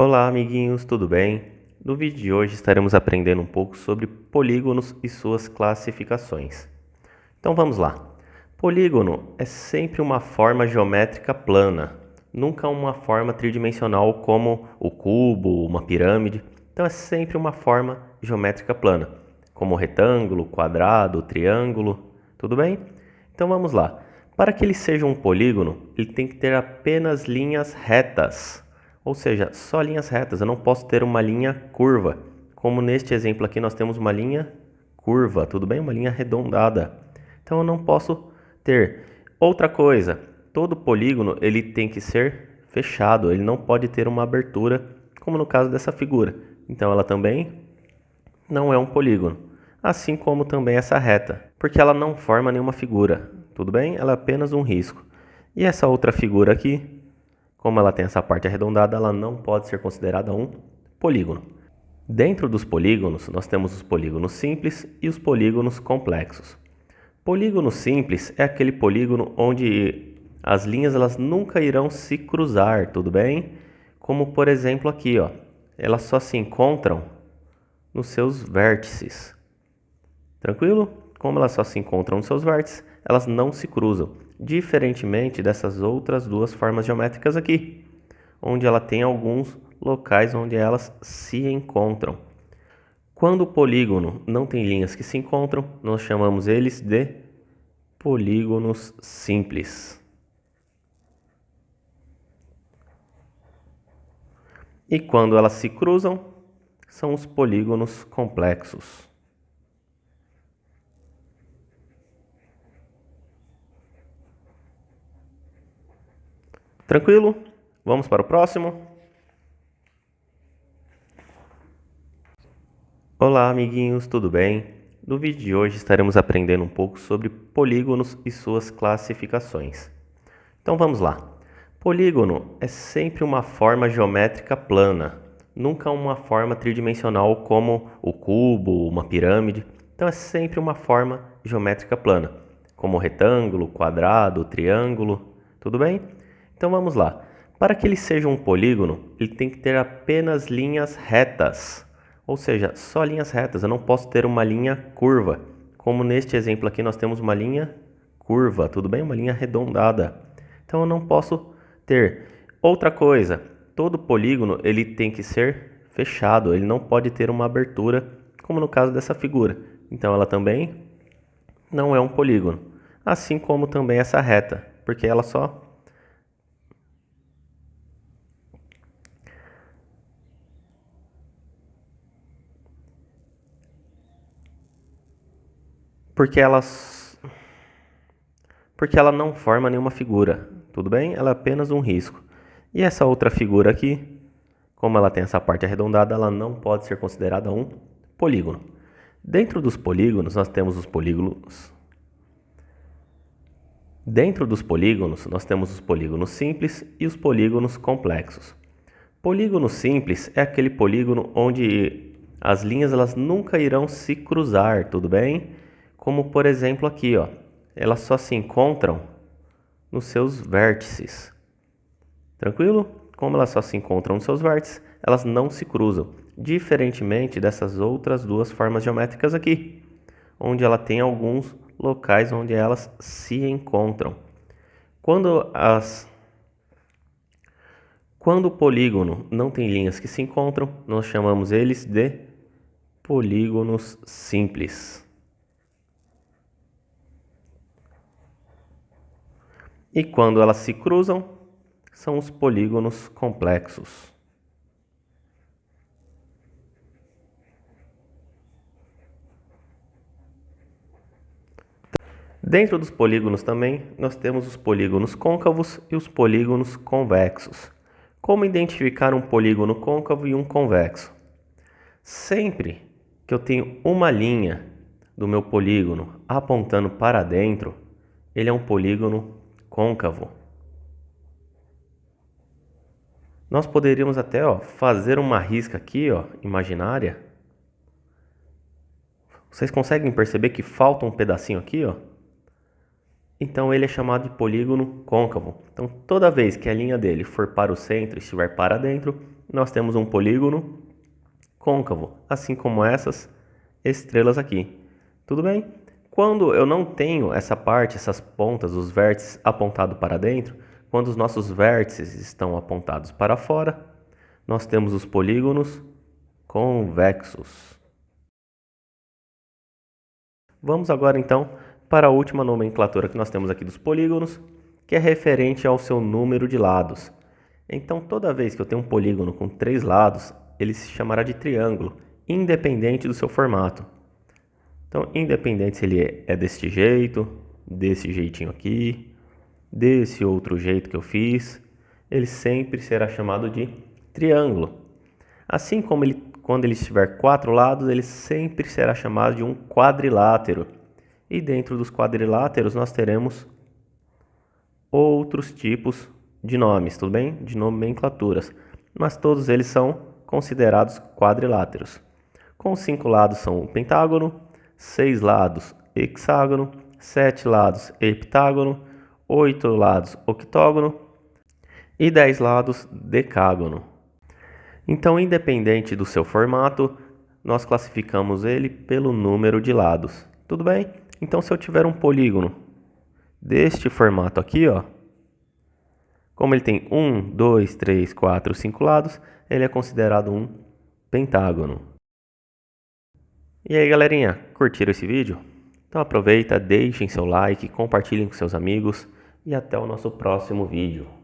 Olá, amiguinhos, tudo bem? No vídeo de hoje estaremos aprendendo um pouco sobre polígonos e suas classificações. Então vamos lá. Polígono é sempre uma forma geométrica plana, nunca uma forma tridimensional como o cubo, uma pirâmide. Então é sempre uma forma geométrica plana, como retângulo, quadrado, triângulo, tudo bem? Então vamos lá. Para que ele seja um polígono, ele tem que ter apenas linhas retas. Ou seja, só linhas retas, eu não posso ter uma linha curva. Como neste exemplo aqui nós temos uma linha curva, tudo bem? Uma linha arredondada. Então eu não posso ter. Outra coisa, todo polígono ele tem que ser fechado, ele não pode ter uma abertura, como no caso dessa figura. Então ela também não é um polígono. Assim como também essa reta, porque ela não forma nenhuma figura, tudo bem? Ela é apenas um risco. E essa outra figura aqui, como ela tem essa parte arredondada, ela não pode ser considerada um polígono. Dentro dos polígonos, nós temos os polígonos simples e os polígonos complexos. Polígono simples é aquele polígono onde as linhas elas nunca irão se cruzar, tudo bem? Como por exemplo aqui, ó, elas só se encontram nos seus vértices. Tranquilo? Como elas só se encontram nos seus vértices, elas não se cruzam, diferentemente dessas outras duas formas geométricas aqui, onde ela tem alguns locais onde elas se encontram. Quando o polígono não tem linhas que se encontram, nós chamamos eles de polígonos simples. E quando elas se cruzam, são os polígonos complexos. Tranquilo? Vamos para o próximo. Olá, amiguinhos, tudo bem? No vídeo de hoje estaremos aprendendo um pouco sobre polígonos e suas classificações. Então vamos lá. Polígono é sempre uma forma geométrica plana, nunca uma forma tridimensional como o cubo, uma pirâmide. Então é sempre uma forma geométrica plana, como retângulo, quadrado, triângulo, tudo bem? Então vamos lá. Para que ele seja um polígono, ele tem que ter apenas linhas retas. Ou seja, só linhas retas, eu não posso ter uma linha curva. Como neste exemplo aqui nós temos uma linha curva, tudo bem? Uma linha arredondada. Então eu não posso ter. Outra coisa, todo polígono ele tem que ser fechado, ele não pode ter uma abertura, como no caso dessa figura. Então ela também não é um polígono. Assim como também essa reta, porque ela só porque ela não forma nenhuma figura, tudo bem? Ela é apenas um risco. E essa outra figura aqui, como ela tem essa parte arredondada, ela não pode ser considerada um polígono. Dentro dos polígonos, nós temos os polígonos. Dentro dos polígonos, nós temos os polígonos simples e os polígonos complexos. Polígono simples é aquele polígono onde as linhas elas nunca irão se cruzar, tudo bem? Como por exemplo aqui, ó, elas só se encontram nos seus vértices. Tranquilo? Como elas só se encontram nos seus vértices, elas não se cruzam, diferentemente dessas outras duas formas geométricas aqui, onde ela tem alguns locais onde elas se encontram. Quando o polígono não tem linhas que se encontram, nós chamamos eles de polígonos simples. E quando elas se cruzam, são os polígonos complexos. Dentro dos polígonos também, nós temos os polígonos côncavos e os polígonos convexos. Como identificar um polígono côncavo e um convexo? Sempre que eu tenho uma linha do meu polígono apontando para dentro, ele é um polígono côncavo. Nós poderíamos até fazer uma risca aqui, imaginária. Vocês conseguem perceber que falta um pedacinho aqui, Então ele é chamado de polígono côncavo. Então toda vez que a linha dele for para o centro e estiver para dentro, nós temos um polígono côncavo, assim como essas estrelas aqui. Tudo bem? Quando eu não tenho essa parte, essas pontas, os vértices apontados para dentro, quando os nossos vértices estão apontados para fora, nós temos os polígonos convexos. Vamos agora então para a última nomenclatura que nós temos aqui dos polígonos, que é referente ao seu número de lados. Então, toda vez que eu tenho um polígono com 3 lados, ele se chamará de triângulo, independente do seu formato. Então, independente se ele é desse jeito, desse jeitinho aqui, desse outro jeito que eu fiz, ele sempre será chamado de triângulo. Assim como quando ele tiver 4 lados, ele sempre será chamado de um quadrilátero. E dentro dos quadriláteros nós teremos outros tipos de nomes, tudo bem? De nomenclaturas. Mas todos eles são considerados quadriláteros. Com 5 lados são o pentágono, 6 lados hexágono, 7 lados heptágono, 8 lados octógono e 10 lados decágono. Então, independente do seu formato, nós classificamos ele pelo número de lados. Tudo bem? Então, se eu tiver um polígono deste formato aqui, ó, como ele tem 1, 2, 3, 4, 5 lados, ele é considerado um pentágono. E aí, galerinha, curtiram esse vídeo? Então aproveita, deixem seu like, compartilhem com seus amigos e até o nosso próximo vídeo.